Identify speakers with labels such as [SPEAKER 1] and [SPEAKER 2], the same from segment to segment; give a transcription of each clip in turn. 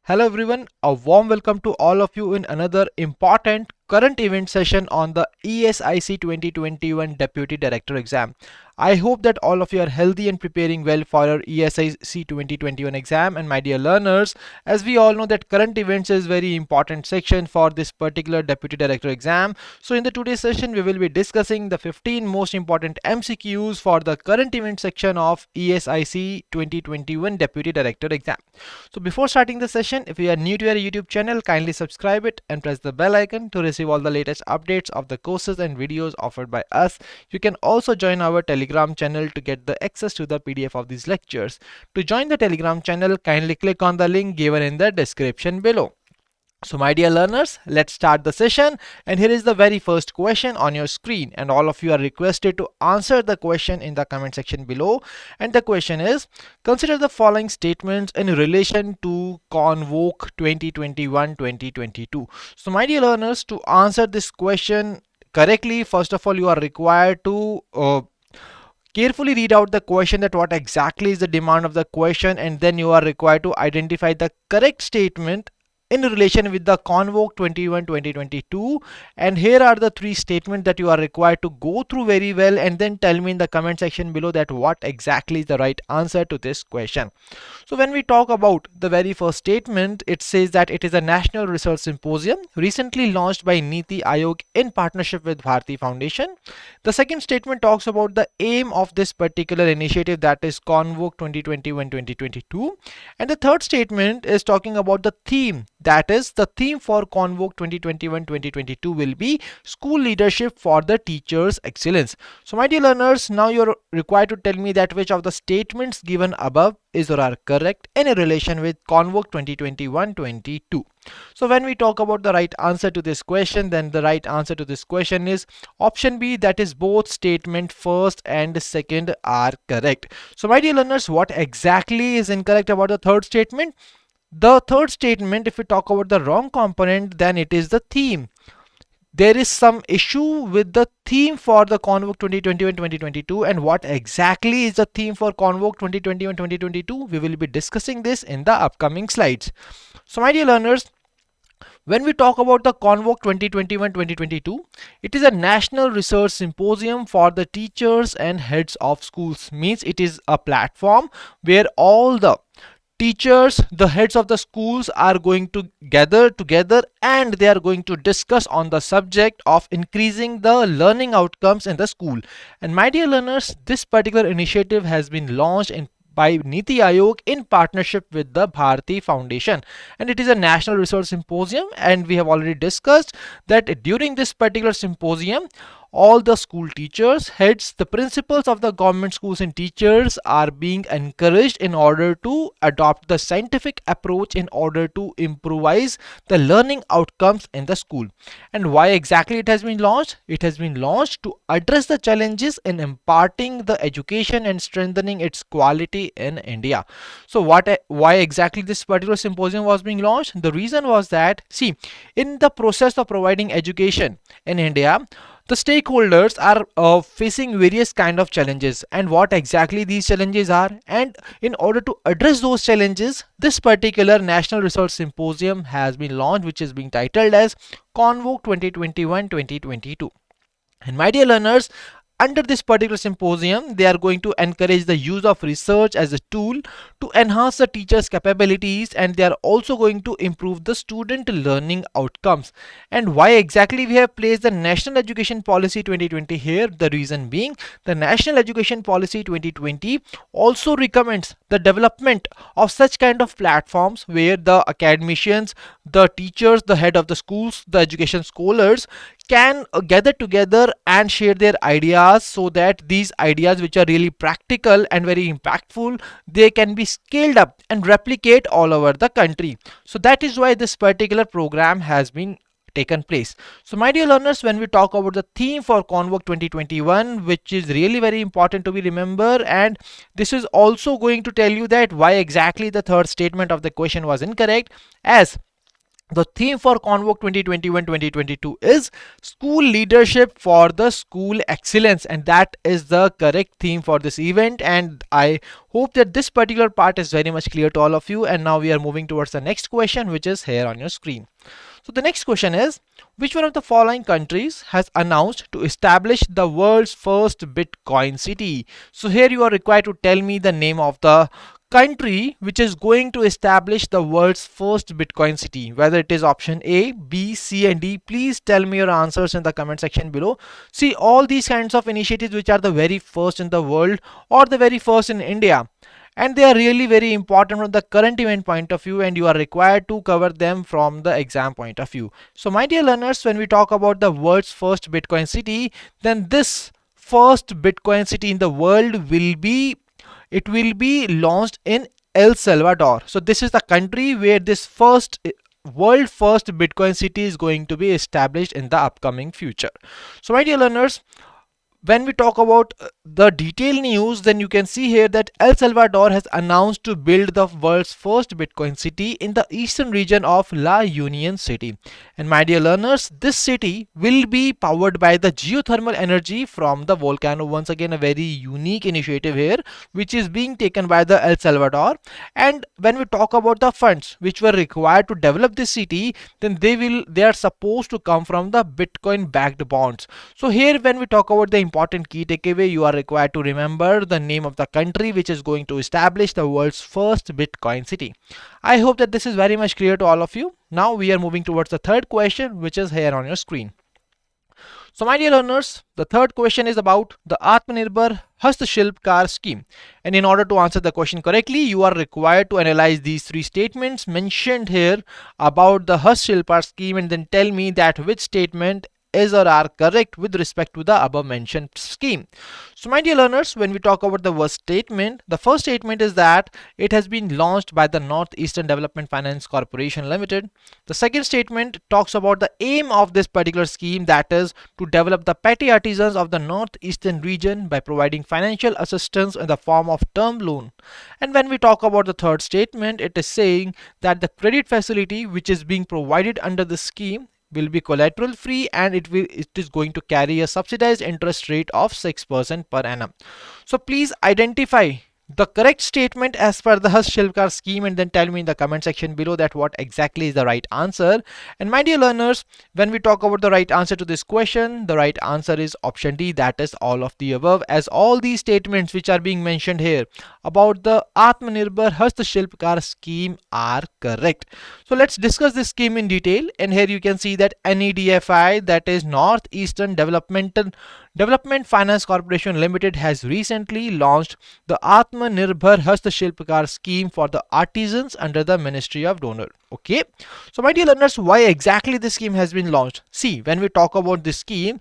[SPEAKER 1] Hello everyone, a warm welcome to all of you in another important current event session on the ESIC 2021 Deputy Director Exam. I hope that all of you are healthy and preparing well for your ESIC 2021 exam. And my dear learners, as we all know that current events is very important section for this particular Deputy Director exam. So in the today's session, we will be discussing the 15 most important MCQs for the current event section of ESIC 2021 Deputy Director exam. So before starting the session, if you are new to our YouTube channel, kindly subscribe it and press the bell icon to receive all the latest updates of the courses and videos offered by us. You can also join our Telegram channel to get the access to the PDF of these lectures. To join the Telegram channel, kindly click on the link given in the description below. So my dear learners, let's start the session, and here is the very first question on your screen, and all of you are requested to answer the question in the comment section below. And the question is, consider the following statements in relation to Convoke 2021-2022. So my dear learners, to answer this question correctly, first of all you are required to carefully read out the question, that what exactly is the demand of the question, and then you are required to identify the correct statement in relation with the Convoke 21-2022. And here are the three statements that you are required to go through very well, and then tell me in the comment section below that what exactly is the right answer to this question. So when we talk about the very first statement, it says that it is a national research symposium recently launched by Niti Aayog in partnership with Bharti Foundation. The second statement talks about the aim of this particular initiative, that is Convoke 2021-2022. And the third statement is talking about the theme, that is the theme for Convoke 2021-2022 will be school leadership for the teachers excellence. So my dear learners, now you're required to tell me that which of the statements given above is or are correct in relation with Convoke 2021-22. So when we talk about the right answer to this question, then the right answer to this question is option B, that is both statement first and second are correct. So my dear learners, what exactly is incorrect about the third statement? The third statement, if we talk about the wrong component, then it is the theme. There is some issue with the theme for the Convoke 2021-2022, and what exactly is the theme for Convoke 2021-2022? We will be discussing this in the upcoming slides. So my dear learners, when we talk about the Convoke 2021-2022, it is a national research symposium for the teachers and heads of schools. Means it is a platform where all the teachers, the heads of the schools are going to gather together, and they are going to discuss on the subject of increasing the learning outcomes in the school. And my dear learners, this particular initiative has been launched by Niti Aayog in partnership with the Bharti Foundation, and it is a national research symposium. And we have already discussed that during this particular symposium, all the school teachers, heads, the principals of the government schools and teachers are being encouraged in order to adopt the scientific approach in order to improvise the learning outcomes in the school. And why exactly it has been launched? It has been launched to address the challenges in imparting the education and strengthening its quality in India. So why exactly this particular symposium was being launched? The reason was that, see, in the process of providing education in India, the stakeholders are facing various kind of challenges, and what exactly these challenges are, and in order to address those challenges, this particular national research symposium has been launched, which is being titled as Convoke 2021-2022. And my dear learners, under this particular symposium, they are going to encourage the use of research as a tool to enhance the teachers' capabilities, and they are also going to improve the student learning outcomes. And why exactly we have placed the National Education Policy 2020 here? The reason being, the National Education Policy 2020 also recommends the development of such kind of platforms where the academicians, the teachers, the head of the schools, the education scholars can gather together and share their ideas, so that these ideas, which are really practical and very impactful, they can be scaled up and replicate all over the country. So that is why this particular program has been taken place. So my dear learners, when we talk about the theme for Convoke 2021, which is really very important to be remember, and this is also going to tell you that why exactly the third statement of the question was incorrect, as The theme for Convoke 2021-2022 is School Leadership for the School Excellence, and that is the correct theme for this event. And I hope that this particular part is very much clear to all of you. And now we are moving towards the next question, which is here on your screen. So the next question is, which one of the following countries has announced to establish the world's first Bitcoin city? So here you are required to tell me the name of the country which is going to establish the world's first Bitcoin city, whether it is option A, B, C and D. Please tell me your answers in the comment section below. See, all these kinds of initiatives which are the very first in the world or the very first in India, and they are really very important from the current event point of view, and you are required to cover them from the exam point of view. So my dear learners, when we talk about the world's first Bitcoin city, then this first Bitcoin city in the world will be launched in El Salvador. So this is the country where this world first Bitcoin city is going to be established in the upcoming future. So my dear learners, when we talk about the detailed news, then you can see here that El Salvador has announced to build the world's first Bitcoin city in the eastern region of La Union City. And my dear learners, this city will be powered by the geothermal energy from the volcano. Once again, a very unique initiative here, which is being taken by the El Salvador. And when we talk about the funds which were required to develop this city, then they are supposed to come from the Bitcoin backed bonds. So here, when we talk about the important key takeaway, you are required to remember the name of the country which is going to establish the world's first Bitcoin city. I hope that this is very much clear to all of you. Now we are moving towards the third question, which is here on your screen. So my dear learners, the third question is about the Atmanirbhar Shilpkar scheme. And in order to answer the question correctly, you are required to analyze these three statements mentioned here about the Shilpkar scheme and then tell me that which statement is or are correct with respect to the above mentioned scheme. So my dear learners, when we talk about the first statement is that it has been launched by the Northeastern Development Finance Corporation Limited. The second statement talks about the aim of this particular scheme, that is to develop the petty artisans of the Northeastern region by providing financial assistance in the form of term loan. And when we talk about the third statement, it is saying that the credit facility which is being provided under the scheme will be collateral free, and it is going to carry a subsidized interest rate of 6% per annum. So please identify the correct statement as per the Shilpkar scheme and then tell me in the comment section below that what exactly is the right answer. And my dear learners, when we talk about the right answer to this question, the right answer is option D, that is all of the above, as all these statements which are being mentioned here about the Atmanirbhar Shilpkar scheme are correct. So let's discuss this scheme in detail, and here you can see that NEDFI, that is Northeastern Development Finance Corporation Limited, has recently launched the Atmanirbhar Shilpkar scheme for the artisans under the Ministry of Donor. Okay, so my dear learners, why exactly this scheme has been launched? See, when we talk about this scheme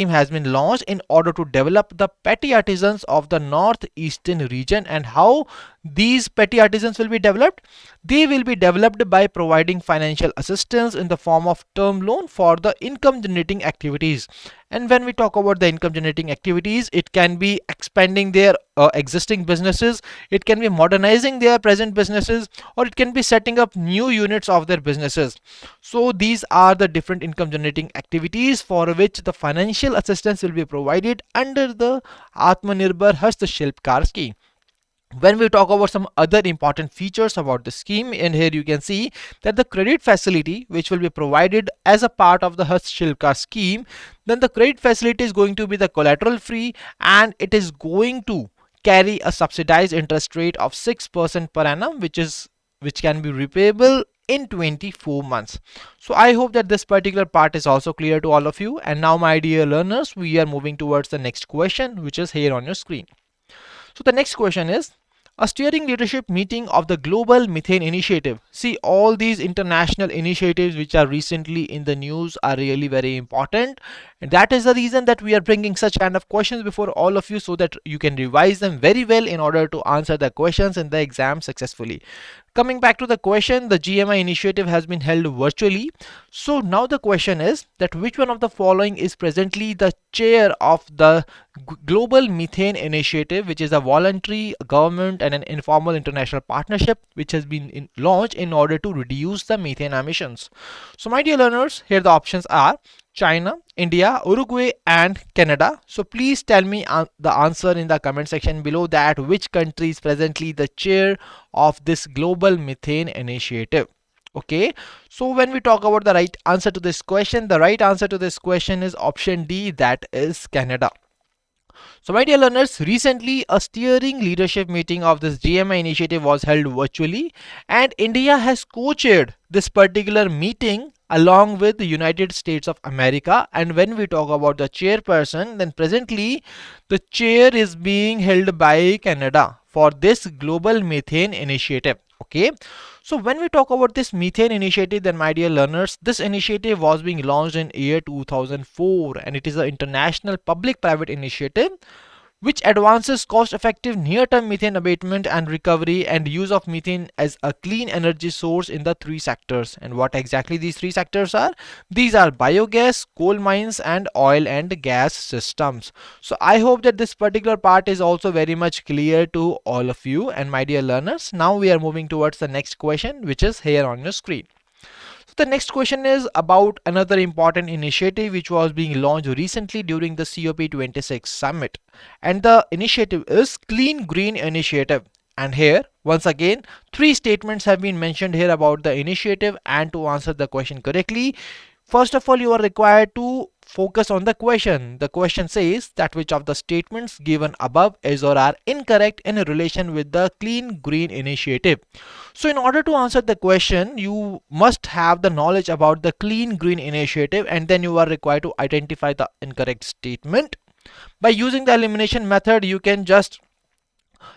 [SPEAKER 1] has been launched in order to develop the petty artisans of the Northeastern region. And how these petty artisans will be developed? They will be developed by providing financial assistance in the form of term loan for the income generating activities. And when we talk about the income generating activities, it can be expanding their existing businesses, it can be modernizing their present businesses, or it can be setting up new units of their businesses. So these are the different income generating activities for which the financial assistance will be provided under the Atmanirbhar Shilpkar scheme. When we talk about some other important features about the scheme, and here you can see that the credit facility which will be provided as a part of the Shilpkar scheme, then the credit facility is going to be the collateral free, and it is going to carry a subsidized interest rate of 6% per annum, which can be repayable in 24 months. So I hope that this particular part is also clear to all of you. And now my dear learners, we are moving towards the next question, which is here on your screen. So the next question is, a steering leadership meeting of the Global Methane Initiative. See, all these international initiatives which are recently in the news are really very important, and that is the reason that we are bringing such kind of questions before all of you, so that you can revise them very well in order to answer the questions in the exam successfully. Coming back to the question, the GMI initiative has been held virtually. So now the question is that which one of the following is presently the chair of the Global Methane Initiative, which is a voluntary government and an informal international partnership which has been launched in order to reduce the methane emissions. So my dear learners, here the options are China, India, Uruguay and Canada. So please tell me the answer in the comment section below, that which country is presently the chair of this global methane initiative. Okay, so when we talk about the right answer to this question, the right answer to this question is option D, that is Canada. So my dear learners, recently a steering leadership meeting of this GMI initiative was held virtually, and India has co-chaired this particular meeting along with the United States of America. And when we talk about the chairperson, then presently the chair is being held by Canada for this global methane initiative. Okay, so when we talk about this methane initiative, then my dear learners, this initiative was being launched in year 2004, and it is an international public-private initiative which advances cost-effective near-term methane abatement and recovery and use of methane as a clean energy source in the three sectors. And what exactly these three sectors are? These are biogas, coal mines and oil and gas systems. So I hope that this particular part is also very much clear to all of you. And my dear learners, now we are moving towards the next question, which is here on your screen. The next question is about another important initiative which was being launched recently during the COP26 summit, and the initiative is Clean Green Initiative. And here once again three statements have been mentioned here about the initiative, and to answer the question correctly, first of all you are required to focus on the question. The question says that which of the statements given above is or are incorrect in relation with the Clean Green Initiative. So in order to answer the question, you must have the knowledge about the Clean Green Initiative, and then you are required to identify the incorrect statement. By using the elimination method, you can just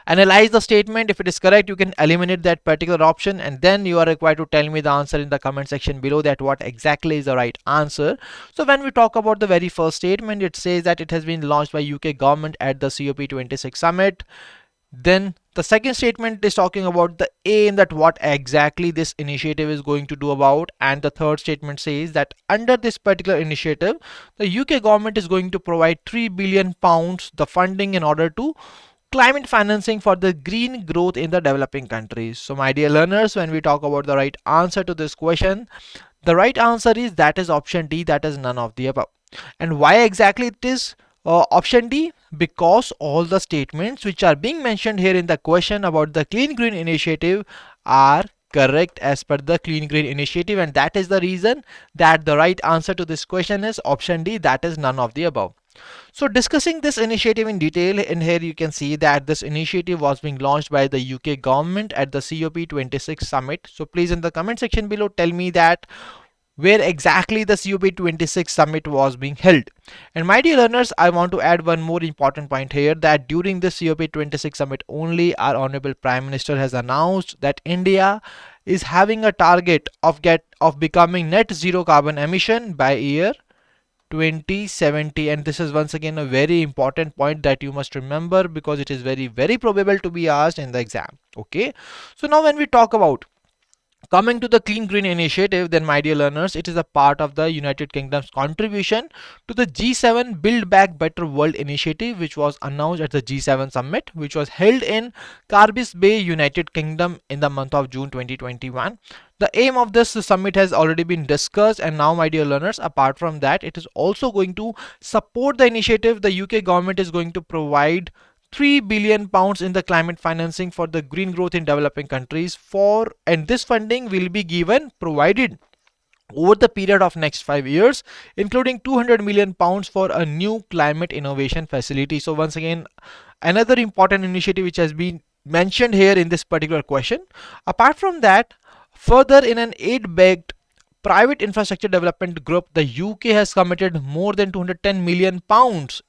[SPEAKER 1] analyze the statement. If it is correct, you can eliminate that particular option, and then you are required to tell me the answer in the comment section below, that what exactly is the right answer. So when we talk about the very first statement, it says that it has been launched by UK government at the COP26 summit. Then the second statement is talking about the aim, that what exactly this initiative is going to do about. And the third statement says that under this particular initiative, the UK government is going to provide £3 billion the funding in order to climate financing for the green growth in the developing countries. So my dear learners, when we talk about the right answer to this question, the right answer is that is option D, that is none of the above. And why exactly it is option D? Because all the statements which are being mentioned here in the question about the Clean Green Initiative are correct as per the Clean Green Initiative, and that is the reason that the right answer to this question is option D, that is none of the above. So discussing this initiative in detail, in here you can see that this initiative was being launched by the UK government at the COP26 summit. So please in the comment section below tell me that where exactly the COP26 summit was being held. And my dear learners, I want to add one more important point here, that during this COP26 summit only, our Honorable Prime Minister has announced that India is having a target of becoming net zero carbon emission by year 2070. And this is once again a very important point that you must remember, because it is very probable to be asked in the exam. Okay, so now when we talk about coming to the Clean Green Initiative, then my dear learners, it is a part of the United Kingdom's contribution to the G7 Build Back Better World initiative, which was announced at the G7 summit, which was held in Carbis Bay, United Kingdom in the month of June 2021. The aim of this summit has already been discussed, and now my dear learners, apart from that, it is also going to support the initiative. The UK government is going to provide £3 billion in the climate financing for the green growth in developing countries and this funding will be provided over the period of next 5 years, including £200 million for a new climate innovation facility. So once again, another important initiative which has been mentioned here in this particular question. Apart from that, further in an aid-backed private infrastructure development group, the UK has committed more than £210 million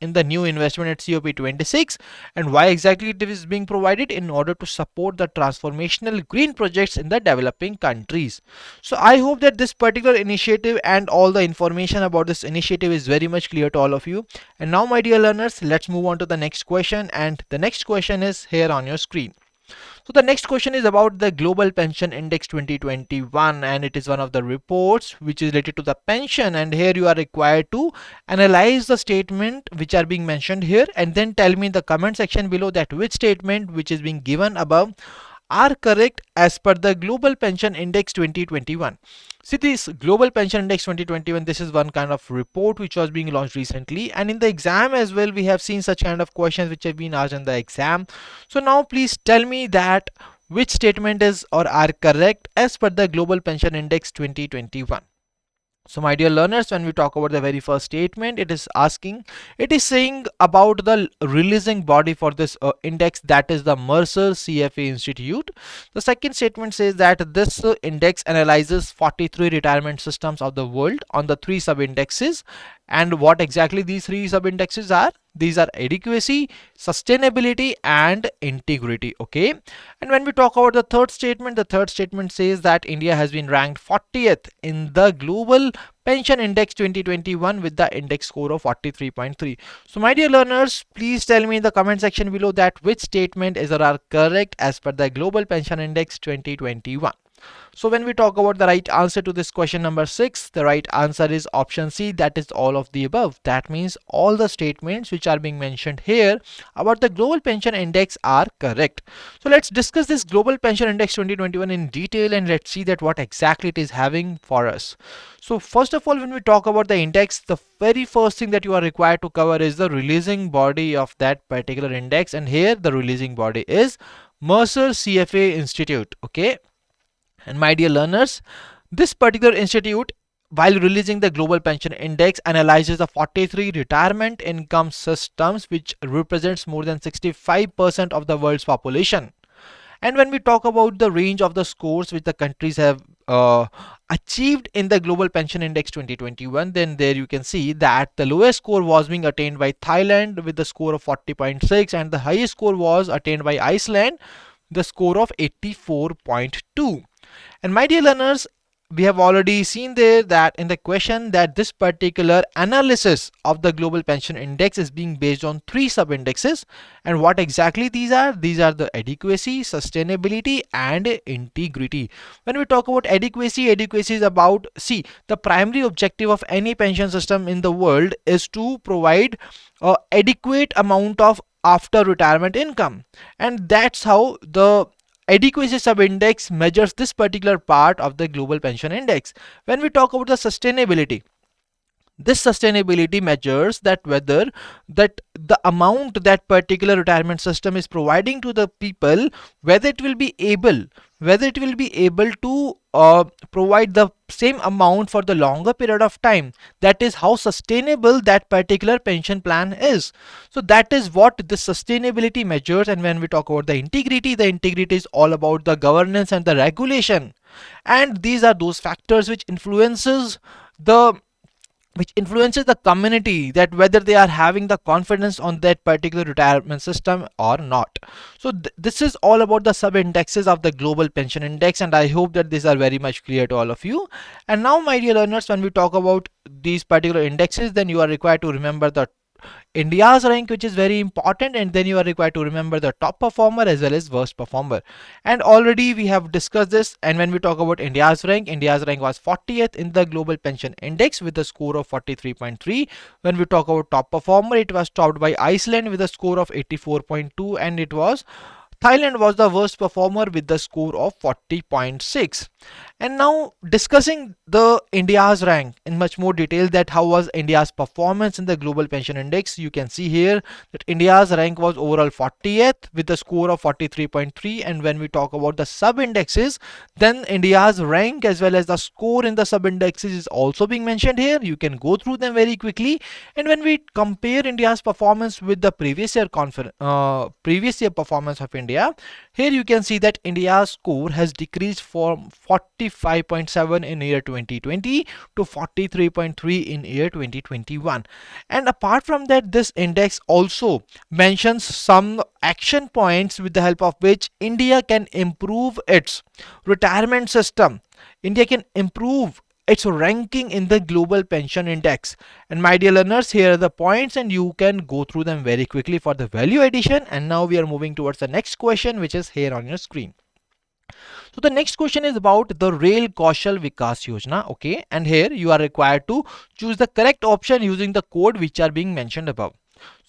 [SPEAKER 1] in the new investment at COP26. And why exactly it is being provided? In order to support the transformational green projects in the developing countries. So I hope that this particular initiative and all the information about this initiative is very much clear to all of you. And now my dear learners, let's move on to the next question, and the next question is here on your screen. So the next question is about the Global Pension Index 2021, and it is one of the reports which is related to the pension, and here you are required to analyze the statement which are being mentioned here and then tell me in the comment section below that which statement which is being given above are correct as per the Global Pension Index 2021. See, this Global Pension Index 2021, this is one kind of report which was being launched recently, and in the exam as well we have seen such kind of questions which have been asked in the exam. So now please tell me that which statement is or are correct as per the Global Pension Index 2021. So my dear learners, when we talk about the very first statement, it is saying about the releasing body for this index, that is the Mercer CFA Institute. The second statement says that this index analyzes 43 retirement systems of the world on the three sub-indexes. And what exactly these three sub-indexes are? These are adequacy, sustainability, and integrity. Okay. And when we talk about the third statement says that India has been ranked 40th in the Global Pension Index 2021 with the index score of 43.3. So my dear learners, please tell me in the comment section below that which statement is or are correct as per the Global Pension Index 2021. So when we talk about the right answer to this question number 6, the right answer is option C, that is all of the above. That means all the statements which are being mentioned here about the Global Pension Index are correct. So let's discuss this Global Pension Index 2021 in detail and let's see that what exactly it is having for us. So first of all, when we talk about the index, the very first thing that you are required to cover is the releasing body of that particular index, and here the releasing body is Mercer CFA Institute. Okay. And my dear learners, this particular institute, while releasing the Global Pension Index, analyzes the 43 retirement income systems which represents more than 65% of the world's population. And when we talk about the range of the scores which the countries have achieved in the Global Pension Index 2021, then there you can see that the lowest score was being attained by Thailand with the score of 40.6, and the highest score was attained by Iceland, the score of 84.2. And my dear learners, we have already seen there that in the question that this particular analysis of the Global Pension Index is being based on three sub-indexes, and what exactly these are the adequacy, sustainability, and integrity. When we talk about adequacy is about, see, the primary objective of any pension system in the world is to provide adequate amount of after retirement income, and that's how the adequacy sub-index measures this particular part of the Global Pension Index. When we talk about the sustainability, this sustainability measures that whether that the amount that particular retirement system is providing to the people, whether it will be able to provide the same amount for the longer period of time. That is how sustainable that particular pension plan is. So that is what the sustainability measures. And when we talk about the integrity is all about the governance and the regulation, and these are those factors which influences the community, that whether they are having the confidence on that particular retirement system or not. So this is all about the sub indexes of the Global Pension Index, and I hope that these are very much clear to all of you. And now my dear learners, when we talk about these particular indexes, then you are required to remember the India's rank, which is very important, and then you are required to remember the top performer as well as worst performer. And already we have discussed this. And when we talk about India's rank was 40th in the Global Pension Index with a score of 43.3. When we talk about top performer, it was topped by Iceland with a score of 84.2, and Thailand was the worst performer with the score of 40.6. And now discussing the India's rank in much more detail, that how was India's performance in the Global Pension Index. You can see here that India's rank was overall 40th with a score of 43.3. And when we talk about the sub-indexes, then India's rank as well as the score in the sub-indexes is also being mentioned here. You can go through them very quickly. And when we compare India's performance with the previous year performance of India, here you can see that India's score has decreased from 45.7 in year 2020 to 43.3 in year 2021. And apart from that, this index also mentions some action points with the help of which India can improve its retirement system. India can improve its ranking in the global pension index. And my dear learners, here are the points and you can go through them very quickly for the value addition. And now we are moving towards the next question, which is here on your screen. So the next question is about the Rail Kaushal Vikas Yojna. Okay, and here you are required to choose the correct option using the code which are being mentioned above.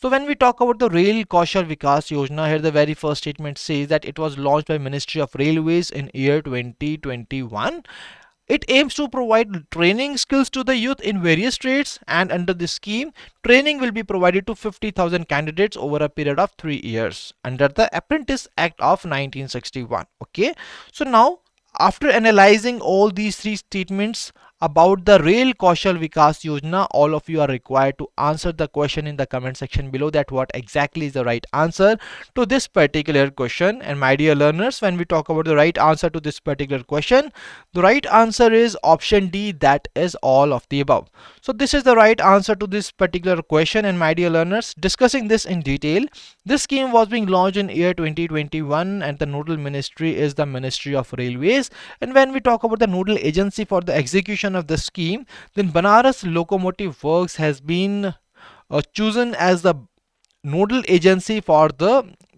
[SPEAKER 1] So when we talk about the Rail Kaushal Vikas Yojna, here the very first statement says that it was launched by Ministry of Railways in year 2021. It aims to provide training skills to the youth in various trades, and under this scheme, training will be provided to 50,000 candidates over a period of 3 years under the Apprentice Act of 1961. Okay, so now after analyzing all these three statements about the Rail Kaushal Vikas Yojna, all of you are required to answer the question in the comment section below that what exactly is the right answer to this particular question. And my dear learners, when we talk about the right answer to this particular question, the right answer is option D, that is all of the above. So this is the right answer to this particular question. And my dear learners, discussing this in detail, this scheme was being launched in year 2021 and the nodal ministry is the Ministry of Railways. And when we talk about the nodal agency for the execution of the scheme, then Banaras Locomotive Works has been chosen as the nodal agency for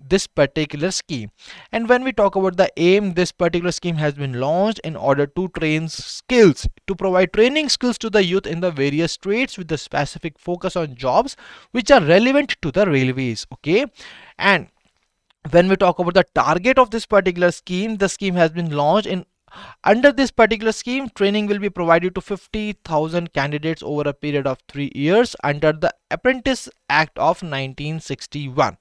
[SPEAKER 1] this particular scheme. And when we talk about the aim, this particular scheme has been launched in order to provide training skills to the youth in the various trades with the specific focus on jobs which are relevant to the railways. Okay, and when we talk about the target of this particular scheme, the scheme has been launched in under this particular scheme, training will be provided to 50,000 candidates over a period of 3 years under the Apprentice Act of 1961.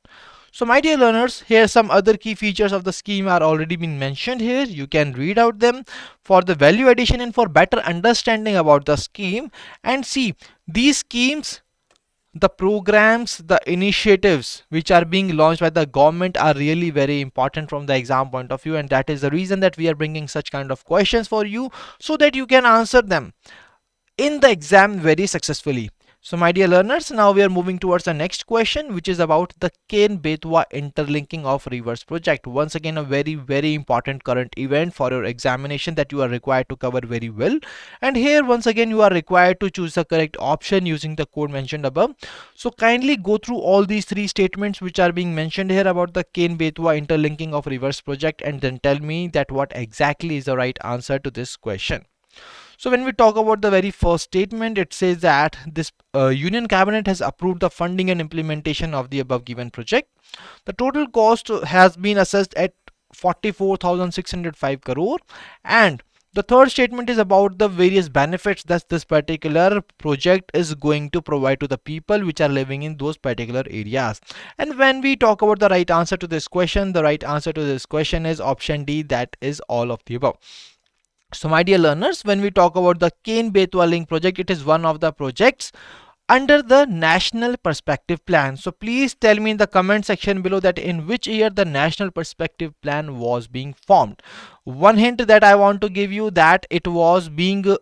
[SPEAKER 1] So my dear learners, here some other key features of the scheme are already been mentioned here. You can read out them for the value addition and for better understanding about the scheme. And see, these schemes, the programs, the initiatives which are being launched by the government are really very important from the exam point of view, and that is the reason that we are bringing such kind of questions for you so that you can answer them in the exam very successfully. So my dear learners, now we are moving towards the next question, which is about the KenBetwa interlinking of rivers project. Once again, a very important current event for your examination that you are required to cover very well. And here once again you are required to choose the correct option using the code mentioned above. So kindly go through all these three statements which are being mentioned here about the KenBetwa interlinking of rivers project and then tell me that what exactly is the right answer to this question. So when we talk about the very first statement, it says that this Union Cabinet has approved the funding and implementation of the above given project. The total cost has been assessed at 44,605 crore. And the third statement is about the various benefits that this particular project is going to provide to the people which are living in those particular areas. And when we talk about the right answer to this question, the right answer to this question is option D, that is all of the above. So my dear learners, when we talk about the KenBetwa link project, it is one of the projects under the National Perspective Plan. So please tell me in the comment section below that in which year the National Perspective Plan was being formed. One hint that I want to give you, that it was being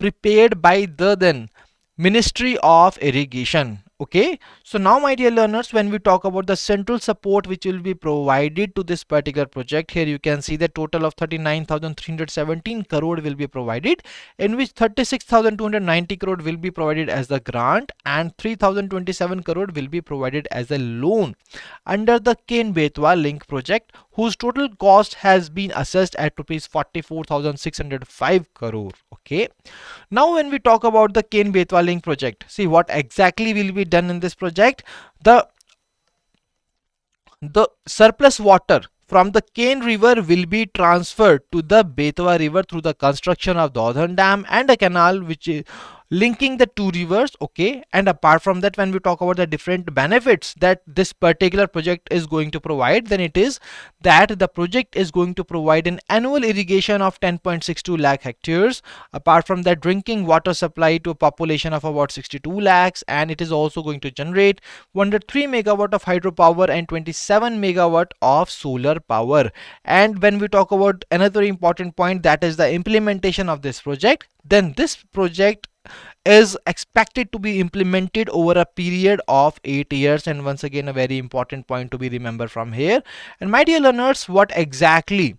[SPEAKER 1] prepared by the then Ministry of Irrigation. Okay, so now my dear learners, when we talk about the central support which will be provided to this particular project, here you can see the total of 39,317 crore will be provided, in which 36,290 crore will be provided as the grant and 3,027 crore will be provided as a loan under the KenBetwa link project, whose total cost has been assessed at rupees 44,605 crore. Okay, now when we talk about the KenBetwa link project, see what exactly will be done in this project. The surplus water from the Ken River will be transferred to the Betwa River through the construction of Dodhan Dam and a canal which is linking the two rivers. Okay, and apart from that, when we talk about the different benefits that this particular project is going to provide, then it is that the project is going to provide an annual irrigation of 10.62 lakh hectares. Apart from that, drinking water supply to a population of about 62 lakhs, and it is also going to generate 103 megawatt of hydropower and 27 megawatt of solar power. And when we talk about another important point, that is the implementation of this project, then this project is expected to be implemented over a period of 8 years. And once again, a very important point to be remembered from here. And my dear learners, what exactly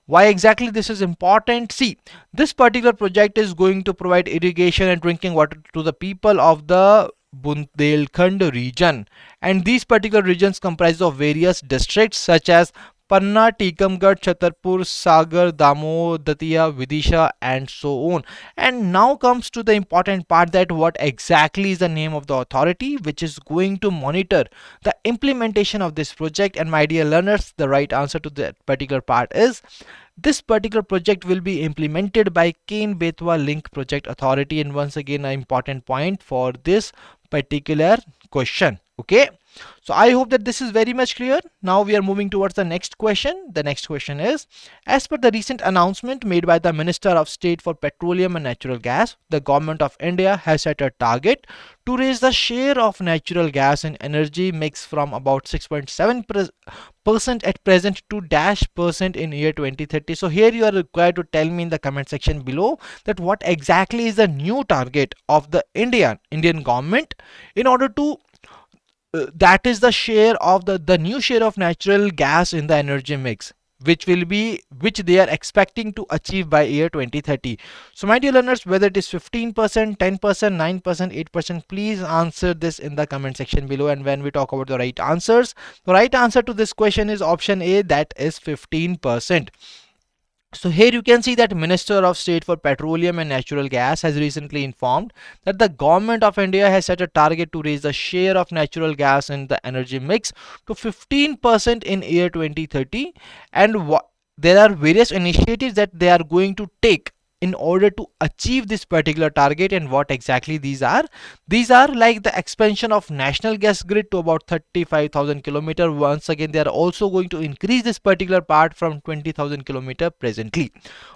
[SPEAKER 1] Why exactly this is important? See, this particular project is going to provide irrigation and drinking water to the people of the Bundelkhand region, and these particular regions comprise of various districts such as Panna, Tikamgarh, Chhatarpur, Sagar, Damoh, Datia, Vidisha, and so on. And now comes to the important part, that what exactly is the name of the authority which is going to monitor the implementation of this project. And my dear learners, the right answer to that particular part is, this particular project will be implemented by KenBetwa Link Project Authority. And once again, an important point for this particular question. Okay, so I hope that this is very much clear. Now we are moving towards the next question. The next question is, as per the recent announcement made by the Minister of State for Petroleum and Natural Gas, the government of India has set a target to raise the share of natural gas in energy mix from about 6.7% at present to dash percent in year 2030. So here you are required to tell me in the comment section below that what exactly is the new target of the Indian government in order to that is the share of the new share of natural gas in the energy mix, which they are expecting to achieve by year 2030. So my dear learners, whether it is 15%, 10%, 9%, 8%, please answer this in the comment section below. And when we talk about the right answers, the right answer to this question is option A, that is 15%. So here you can see that Minister of State for Petroleum and Natural Gas has recently informed that the government of India has set a target to raise the share of natural gas in the energy mix to 15% in year 2030. And there are various initiatives that they are going to take in order to achieve this particular target. And what exactly these are? These are like the expansion of national gas grid to about 35,000 kilometer. Once again, they are also going to increase this particular part from 20,000 kilometer presently.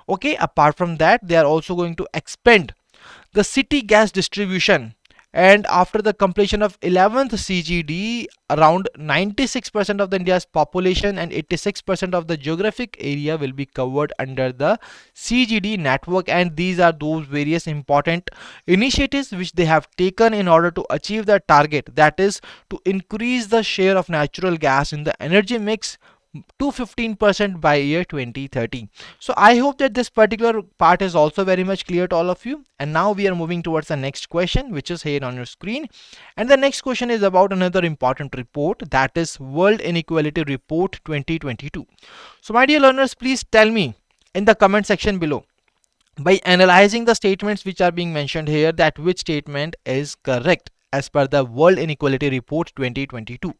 [SPEAKER 1] Okay, apart from that, they are also going to expand the city gas distribution. And after the completion of 11th CGD, around 96% of the India's population and 86% of the geographic area will be covered under the CGD network. And these are those various important initiatives which they have taken in order to achieve the target, that is to increase the share of natural gas in the energy mix to 15% by year 2030. So I hope that this particular part is also very much clear to all of you. And now we are moving towards the next question, which is here on your screen. And the next question is about another important report, that is World Inequality Report 2022. So my dear learners, please tell me in the comment section below, by analyzing the statements which are being mentioned here, that which statement is correct as per the World Inequality Report 2022.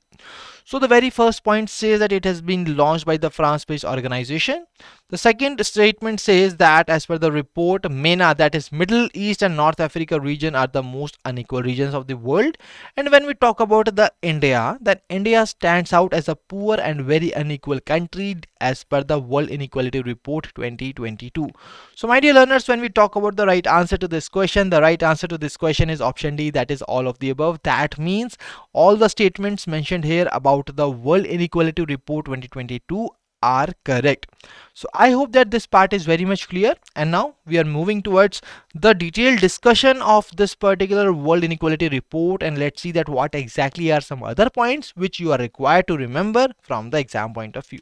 [SPEAKER 1] So the very first point says that it has been launched by the France-based organization. The second statement says that as per the report, MENA, that is Middle East and North Africa region, are the most unequal regions of the world. And when we talk about the India, that India stands out as a poor and very unequal country as per the World Inequality Report 2022. So my dear learners, when we talk about the right answer to this question, the right answer to this question is option D, that is all of the above. That means all the statements mentioned here about the World Inequality Report 2022 are correct. So I hope that this part is very much clear. And now we are moving towards the detailed discussion of this particular World Inequality Report, and let's see that what exactly are some other points which you are required to remember from the exam point of view.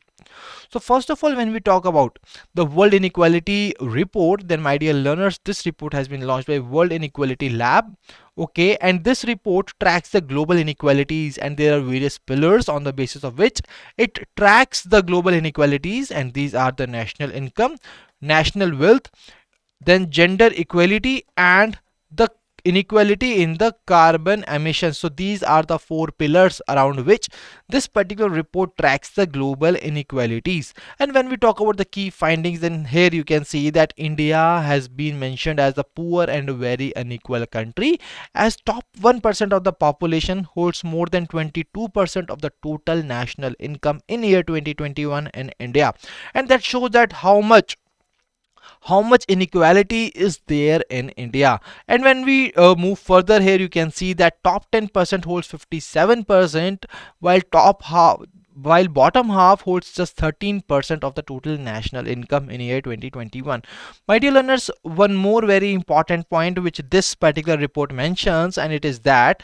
[SPEAKER 1] So first of all, when we talk about the World Inequality Report, then my dear learners, this report has been launched by World Inequality Lab. Okay, and this report tracks the global inequalities, and there are various pillars on the basis of which it tracks the global inequalities, and these are the national income, national wealth, then gender equality, and the inequality in the carbon emissions. So these are the four pillars around which this particular report tracks the global inequalities. And when we talk about the key findings, then here you can see that India has been mentioned as a poor and very unequal country, as top 1% of the population holds more than 22% of the total national income in year 2021 in India. And that shows that how much inequality is there in India. And when we move further, here you can see that top 10% holds 57%, while bottom half holds just 13% of the total national income in year 2021. My dear learners, one more very important point which this particular report mentions, and it is that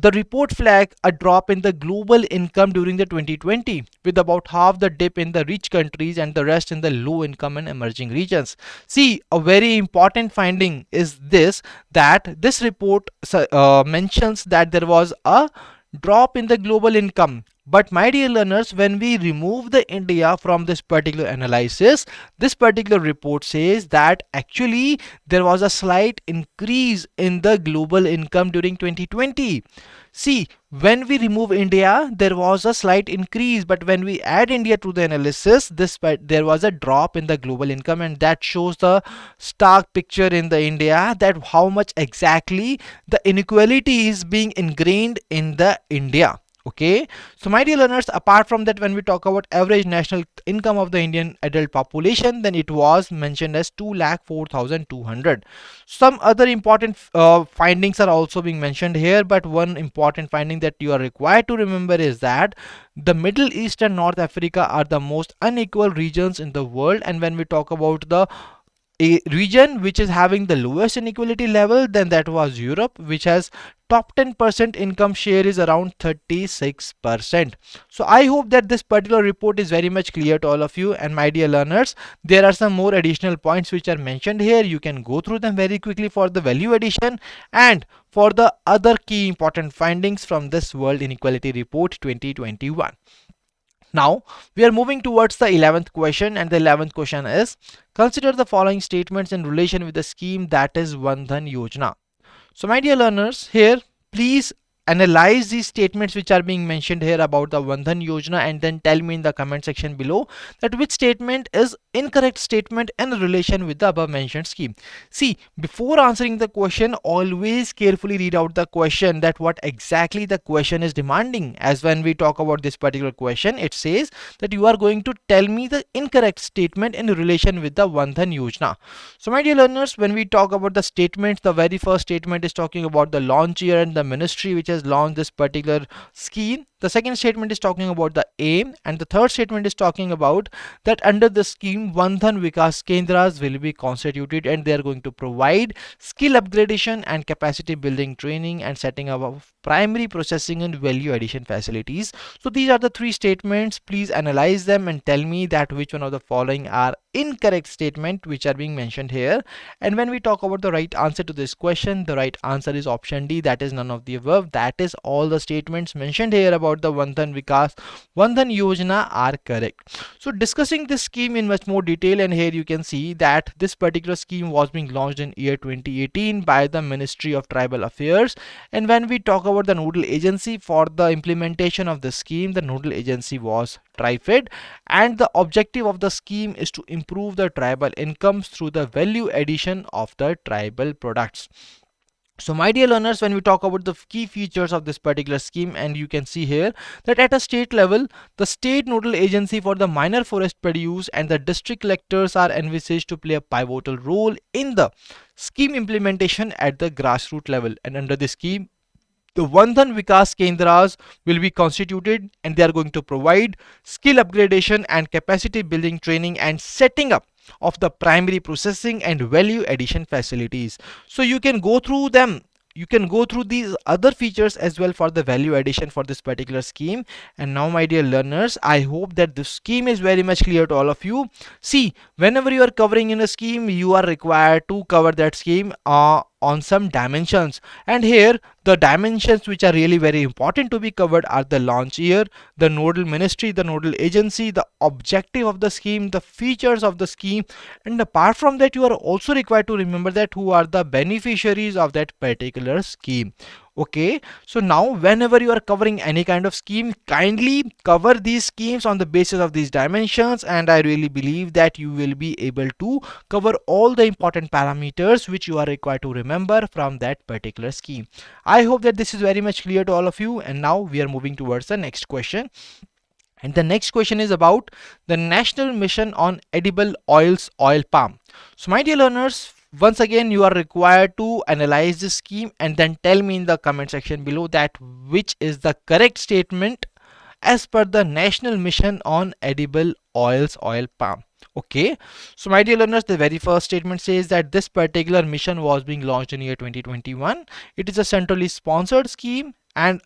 [SPEAKER 1] The report flagged a drop in the global income during the 2020, with about half the dip in the rich countries and the rest in the low income and emerging regions. See, a very important finding is this, that this report mentions that there was a drop in the global income. But my dear learners, when we remove the India from this particular analysis, this particular report says that actually there was a slight increase in the global income during 2020. See, when we remove India, there was a slight increase, but when we add India to the analysis, there was a drop in the global income, and that shows the stark picture in the India, that how much exactly the inequality is being ingrained in the India. Okay, so my dear learners, apart from that, when we talk about average national income of the Indian adult population, then it was mentioned as 2,04,200. Some other important findings are also being mentioned here, but one important finding that you are required to remember is that the Middle East and North Africa are the most unequal regions in the world. And when we talk about the a region which is having the lowest inequality level, then that was Europe, which has top 10% income share is around 36%. So I hope that this particular report is very much clear to all of you. And my dear learners, there are some more additional points which are mentioned here. You can go through them very quickly for the value addition and for the other key important findings from this World Inequality Report 2021. Now we are moving towards the 11th question, and the 11th question is, consider the following statements in relation with the scheme that is Vandhan Yojna. So my dear learners, here please analyze these statements which are being mentioned here about the Vandhan Yojna, and then tell me in the comment section below that which statement is incorrect statement in relation with the above mentioned scheme. See, before answering the question, always carefully read out the question, that what exactly the question is demanding. As when we talk about this particular question, it says that you are going to tell me the incorrect statement in relation with the Vandhan Yojna. So my dear learners, when we talk about the statements, the very first statement is talking about the launch year and the ministry which has launched this particular scheme. The second statement is talking about the aim, and the third statement is talking about that under the scheme Vandhan Vikas Kendras will be constituted, and they are going to provide skill upgradation and capacity building training and setting up of primary processing and value addition facilities. So these are the three statements. Please analyze them and tell me that which one of the following are incorrect statement which are being mentioned here. And when we talk about the right answer to this question, the right answer is option D, that is none of the above. That is all the statements mentioned here about the Vandhan Vikas Vandhan Yojna are correct. So discussing this scheme in much more detail, and here you can see that this particular scheme was being launched in year 2018 by the Ministry of Tribal Affairs. And when we talk about the nodal agency for the implementation of the scheme, the nodal agency was TriFed, and the objective of the scheme is to improve the tribal incomes through the value addition of the tribal products. So my dear learners, when we talk about the key features of this particular scheme, and you can see here that at a state level, the state nodal agency for the minor forest produce and the district collectors are envisaged to play a pivotal role in the scheme implementation at the grassroots level. And under the scheme, the Vandhan Vikas Kendras will be constituted, and they are going to provide skill upgradation and capacity building training and setting up of the primary processing and value addition facilities. So you can go through them. You can go through these other features as well for the value addition for this particular scheme. And now my dear learners, I hope that this scheme is very much clear to all of you. See, whenever you are covering in a scheme, you are required to cover that scheme on some dimensions. And here the dimensions which are really very important to be covered are the launch year, the nodal ministry, the nodal agency, the objective of the scheme, the features of the scheme. And apart from that, you are also required to remember that who are the beneficiaries of that particular scheme. Okay, so now whenever you are covering any kind of scheme, kindly cover these schemes on the basis of these dimensions, and I really believe that you will be able to cover all the important parameters which you are required to remember from that particular scheme. I hope that this is very much clear to all of you. And now we are moving towards the next question. And the next question is about the National Mission on Edible Oils, Oil Palm. So my dear learners, once again you are required to analyze this scheme and then tell me in the comment section below that which is the correct statement as per the National Mission on Edible Oils, Oil Palm. Okay, so my dear learners, the very first statement says that this particular mission was being launched in year 2021. It is a centrally sponsored scheme, And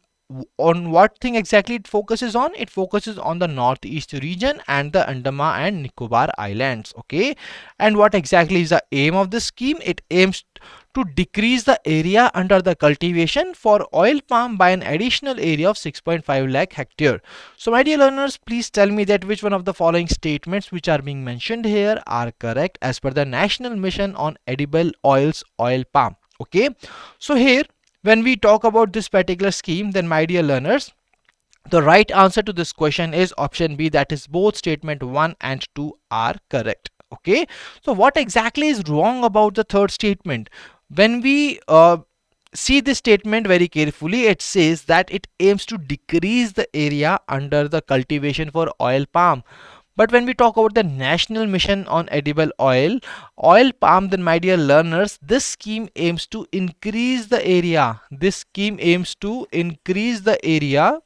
[SPEAKER 1] on what thing exactly it focuses on? It focuses on the northeast region and the Andaman and Nicobar Islands. Okay, and what exactly is the aim of this scheme? It aims to decrease the area under the cultivation for oil palm by an additional area of 6.5 lakh hectare. So my dear learners, please tell me that which one of the following statements which are being mentioned here are correct as per the National Mission on Edible Oils Oil Palm. Okay, so here when we talk about this particular scheme, then my dear learners, the right answer to this question is option B, that is both statement 1 and 2 are correct. Okay, so what exactly is wrong about the third statement? When we see this statement very carefully, it says that it aims to decrease the area under the cultivation for oil palm. But when we talk about the National Mission on Edible Oil Palm, then my dear learners, this scheme aims to increase the area. This scheme aims to increase the area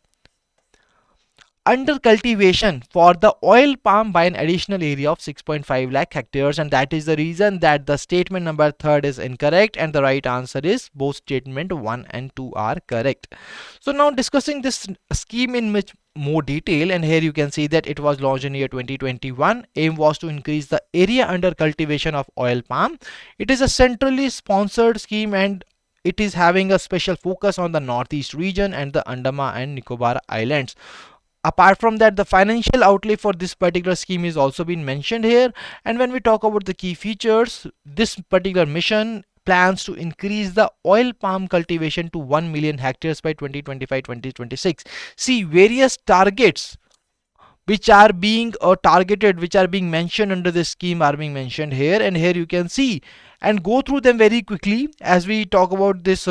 [SPEAKER 1] under cultivation for the oil palm by an additional area of 6.5 lakh hectares, and that is the reason that the statement number third is incorrect and the right answer is both statement 1 and 2 are correct. So now discussing this scheme in much more detail, and here you can see that it was launched in year 2021. Aim was to increase the area under cultivation of oil palm. It is a centrally sponsored scheme and it is having a special focus on the northeast region and the Andaman and Nicobar Islands. Apart from that, the financial outlay for this particular scheme is also been mentioned here. And when we talk about the key features, this particular mission plans to increase the oil palm cultivation to 1 million hectares by 2025-2026. See, various targets which are being targeted, which are being mentioned under this scheme are being mentioned here, and here you can see and go through them very quickly as we talk about this.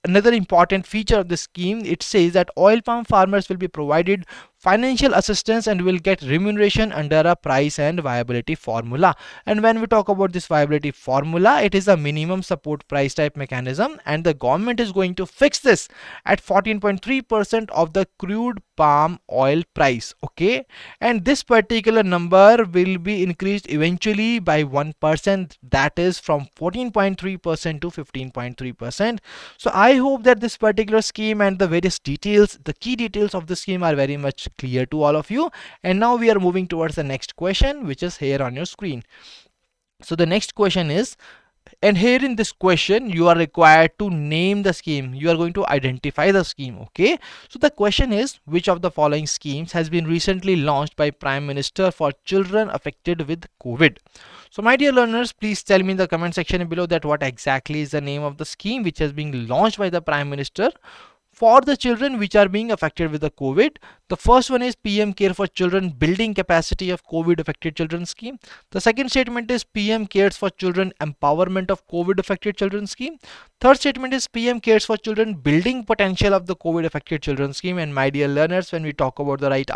[SPEAKER 1] Another important feature of the scheme, it says that oil palm farmers will be provided financial assistance and will get remuneration under a price and viability formula. And when we talk about this viability formula, it is a minimum support price type mechanism, and the government is going to fix this at 14.3% of the crude palm oil price. Okay, and this particular number will be increased eventually by 1%, that is from 14.3% to 15.3%. So I hope that this particular scheme and the various details, the key details of the scheme are very much clear to all of you. And now we are moving towards the next question, which is here on your screen. So the next question is, and here in this question you are required to name the scheme. You are going to identify the scheme. Okay, so the question is, which of the following schemes has been recently launched by Prime Minister for children affected with COVID? So my dear learners, please tell me in the comment section below that what exactly is the name of the scheme which has been launched by the Prime Minister for the children which are being affected with the COVID. The first one is PM Care for Children Building Capacity of COVID Affected Children Scheme. The second statement is PM Cares for Children Empowerment of COVID Affected Children Scheme. Third statement is PM Cares for Children Building Potential of the COVID Affected Children Scheme. And my dear learners, when we talk about the right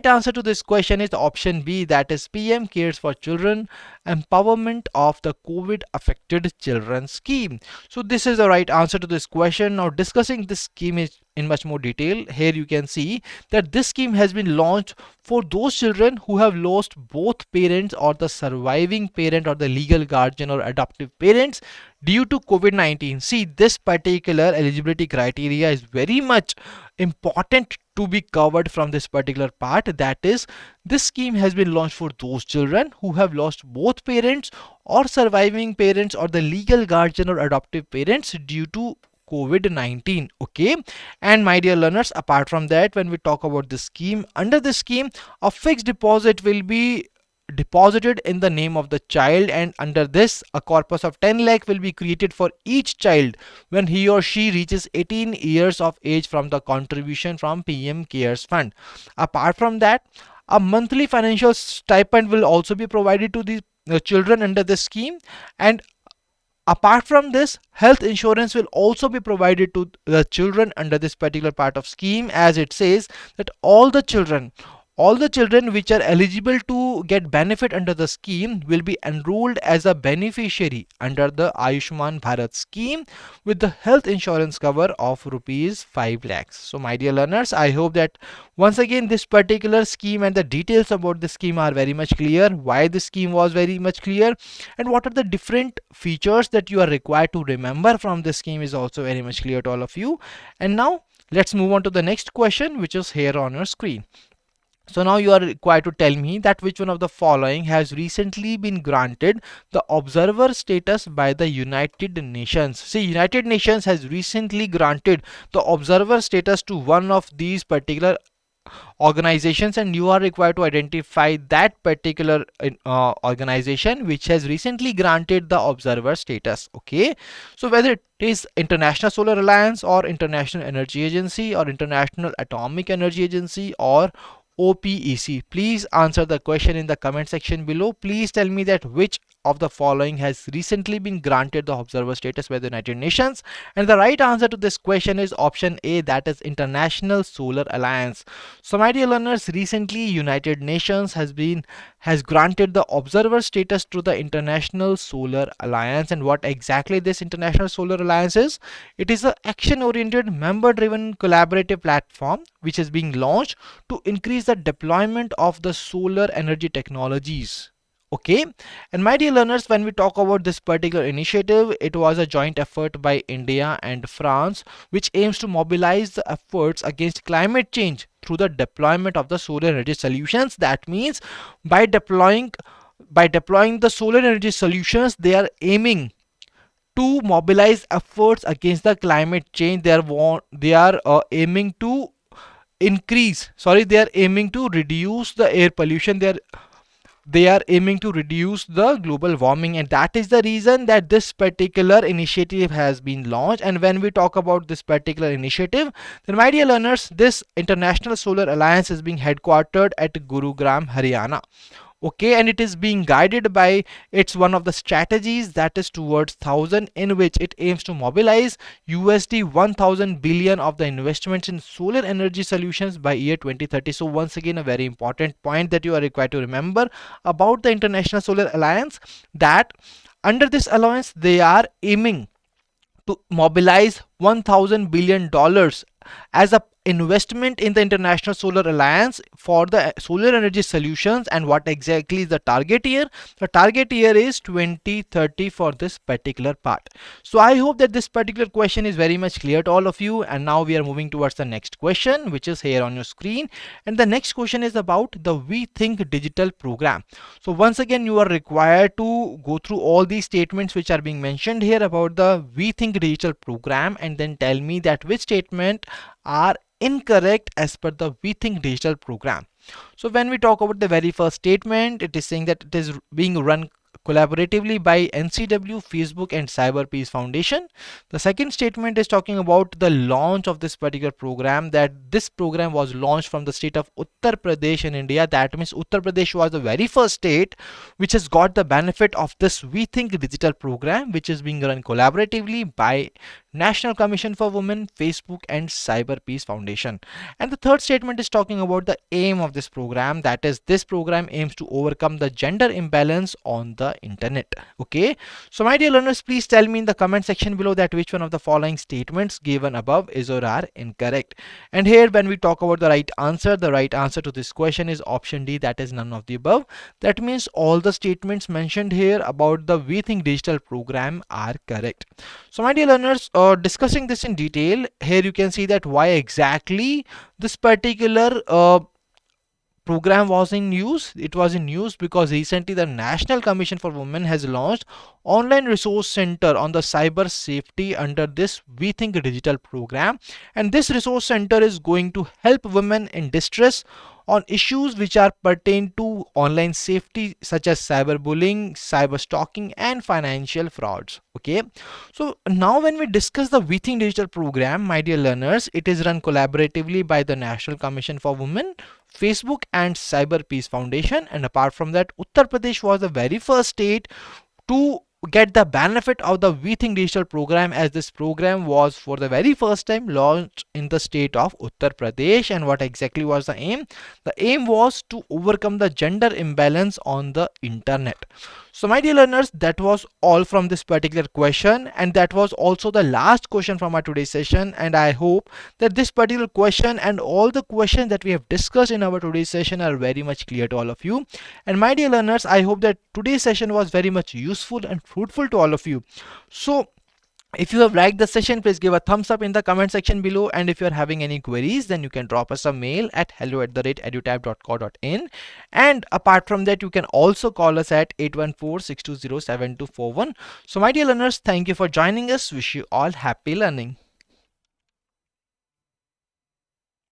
[SPEAKER 1] answer to this question is option B, that is PM Cares for Children Empowerment of the COVID Affected Children Scheme. So this is the right answer to this question. Now discussing this scheme is in much more detail, here you can see that this scheme has been launched for those children who have lost both parents or the surviving parent or the legal guardian or adoptive parents due to COVID-19. See, this particular eligibility criteria is very much important to be covered from this particular part. That is, this scheme has been launched for those children who have lost both parents or surviving parents or the legal guardian or adoptive parents due to COVID-19. Okay, and my dear learners, apart from that, when we talk about this scheme, under this scheme a fixed deposit will be deposited in the name of the child, and under this a corpus of 10 lakh will be created for each child when he or she reaches 18 years of age from the contribution from PM Cares Fund. Apart from that, a monthly financial stipend will also be provided to the children under this scheme, and apart from this, health insurance will also be provided to the children under this particular part of scheme, as it says that all the children All the children which are eligible to get benefit under the scheme will be enrolled as a beneficiary under the Ayushman Bharat scheme with the health insurance cover of rupees 5 lakhs. So my dear learners, I hope that once again this particular scheme and the details about the scheme are very much clear, why the scheme was very much clear, and what are the different features that you are required to remember from this scheme is also very much clear to all of you. And now let's move on to the next question, which is here on your screen. So now you are required to tell me that which one of the following has recently been granted the observer status by the United Nations. See, United Nations has recently granted the observer status to one of these particular organizations, and you are required to identify that particular organization which has recently granted the observer status. Okay, so whether it is International Solar Alliance or International Energy Agency or International Atomic Energy Agency or OPEC, please answer the question in the comment section below. Please tell me that which of the following has recently been granted the observer status by the United Nations, and the right answer to this question is option A, that is International Solar Alliance. So my dear learners, recently United Nations has granted the observer status to the International Solar Alliance. And what exactly this International Solar Alliance is? It is an action oriented member driven collaborative platform which is being launched to increase the deployment of the solar energy technologies. Okay, and my dear learners, when we talk about this particular initiative, it was a joint effort by India and France which aims to mobilize the efforts against climate change through the deployment of the solar energy solutions. That means by deploying the solar energy solutions, they are aiming to mobilize efforts against the climate change. They are aiming to they are aiming to reduce the air pollution. They are aiming to reduce the global warming, and that is the reason that this particular initiative has been launched. And when we talk about this particular initiative, then my dear learners, this International Solar Alliance is being headquartered at Gurugram, Haryana. Okay, and it is being guided by its one of the strategies, that is towards 1000, in which it aims to mobilize USD 1000 billion of the investments in solar energy solutions by year 2030. So once again, a very important point that you are required to remember about the International Solar Alliance, that under this alliance they are aiming to mobilize $1000 billion as a investment in the International Solar Alliance for the solar energy solutions. And what exactly is the target year? The target year is 2030 for this particular part. So I hope that this particular question is very much clear to all of you. And now we are moving towards the next question, which is here on your screen. And the next question is about the We Think Digital program. So once again, you are required to go through all these statements which are being mentioned here about the We Think Digital program, and then tell me that which statement are incorrect as per the We Think Digital program. So when we talk about the very first statement, it is saying that it is being run collaboratively by NCW, Facebook and Cyber Peace Foundation. The second statement is talking about the launch of this particular program, that this program was launched from the state of Uttar Pradesh in India. That means Uttar Pradesh was the very first state which has got the benefit of this We Think Digital program, which is being run collaboratively by National Commission for Women, Facebook and Cyber Peace Foundation. And the third statement is talking about the aim of this program, that is this program aims to overcome the gender imbalance on the internet. Okay, so my dear learners, please tell me in the comment section below that which one of the following statements given above is or are incorrect. And here when we talk about the right answer to this question is option D, that is none of the above. That means all the statements mentioned here about the We Think Digital program are correct. So my dear learners, discussing this in detail, here you can see that why exactly this particular program was in use. It was in use because recently the National Commission for Women has launched online resource center on the cyber safety under this We Think Digital program, and this resource center is going to help women in distress on issues which are pertain to online safety, such as cyberbullying, cyber stalking and financial frauds. Okay, so now when we discuss the We Think Digital program, my dear learners, it is run collaboratively by the National Commission for Women, Facebook and Cyber Peace Foundation. And apart from that, Uttar Pradesh was the very first state to get the benefit of the We Think Digital program, as this program was for the very first time launched in the state of Uttar Pradesh. And what exactly was the aim? The aim was to overcome the gender imbalance on the internet. So my dear learners, that was all from this particular question, and that was also the last question from our today's session. And I hope that this particular question and all the questions that we have discussed in our today's session are very much clear to all of you. And my dear learners, I hope that today's session was very much useful and fruitful to all of you. So if you have liked the session, please give a thumbs up in the comment section below. And if you are having any queries, then you can drop us a mail at hello@edutap.co.in. And apart from that, you can also call us at 814-620-7241. So my dear learners, thank you for joining us. Wish you all happy learning.